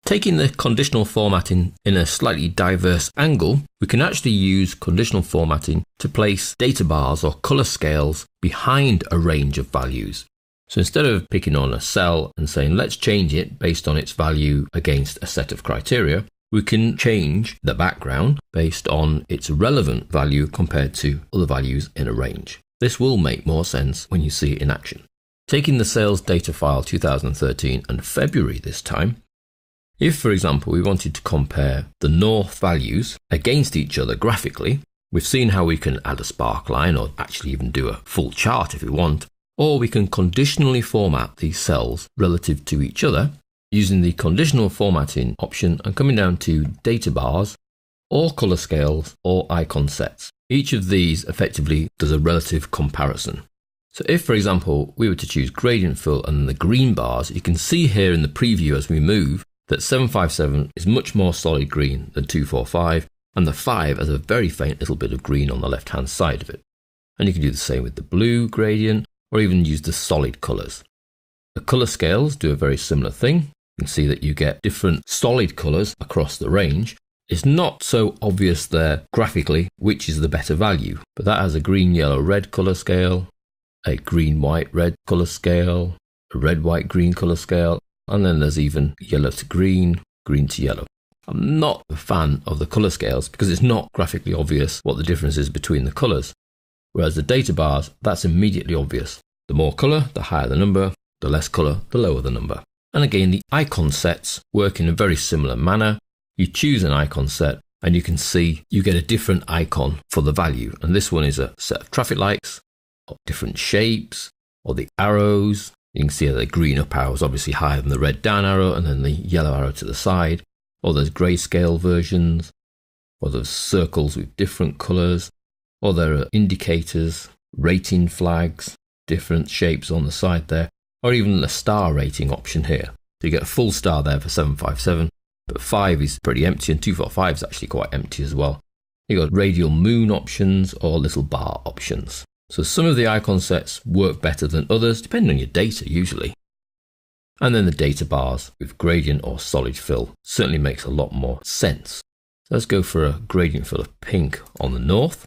Taking the conditional formatting in a slightly diverse angle, we can actually use conditional formatting to place data bars or color scales behind a range of values. So instead of picking on a cell and saying, let's change it based on its value against a set of criteria, we can change the background based on its relevant value compared to other values in a range. This will make more sense when you see it in action. Taking the sales data file 2013 and February this time, if, for example, we wanted to compare the north values against each other graphically, we've seen how we can add a spark line or actually even do a full chart if we want, or we can conditionally format these cells relative to each other using the conditional formatting option and coming down to data bars or color scales or icon sets. Each of these effectively does a relative comparison. So if, for example, we were to choose gradient fill and the green bars, you can see here in the preview as we move that 757 is much more solid green than 245, and the 5 has a very faint little bit of green on the left-hand side of it. And you can do the same with the blue gradient, or even use the solid colours. The colour scales do a very similar thing. You can see that you get different solid colours across the range. It's not so obvious there graphically which is the better value, but that has a green, yellow, red colour scale, a green, white, red colour scale, a red, white, green colour scale, and then there's even yellow to green, green to yellow. I'm not a fan of the colour scales because it's not graphically obvious what the difference is between the colours. Whereas the data bars, that's immediately obvious. The more colour, the higher the number, the less colour, the lower the number. And again, the icon sets work in a very similar manner. You choose an icon set and you can see you get a different icon for the value. And this one is a set of traffic lights, or different shapes, or the arrows. You can see the green up arrow is obviously higher than the red down arrow, and then the yellow arrow to the side. Or there's grayscale versions, or there's circles with different colours, or there are indicators, rating flags, different shapes on the side there, or even the star rating option here. So you get a full star there for 757, but 5 is pretty empty, and 245 is actually quite empty as well. You've got radial moon options or little bar options. So some of the icon sets work better than others, depending on your data usually. And then the data bars with gradient or solid fill certainly makes a lot more sense. So let's go for a gradient fill of pink on the north.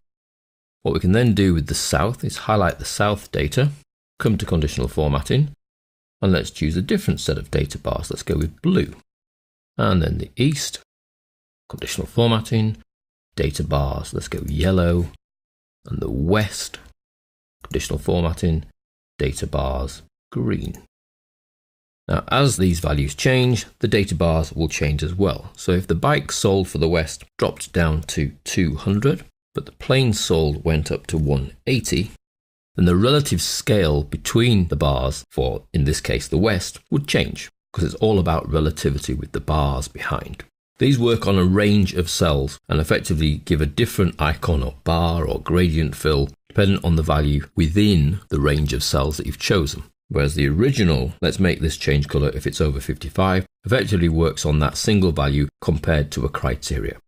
What we can then do with the south is highlight the south data, come to conditional formatting, and let's choose a different set of data bars. Let's go with blue. And then the east, conditional formatting, data bars, let's go yellow, and the west, conditional formatting, data bars, green. Now, as these values change, the data bars will change as well. So if the bike sold for the west dropped down to 200, but the plane sold went up to 180, then the relative scale between the bars for, in this case, the west, would change, because it's all about relativity with the bars behind. These work on a range of cells and effectively give a different icon or bar or gradient fill depending on the value within the range of cells that you've chosen. Whereas the original, let's make this change colour if it's over 55, effectively works on that single value compared to a criteria.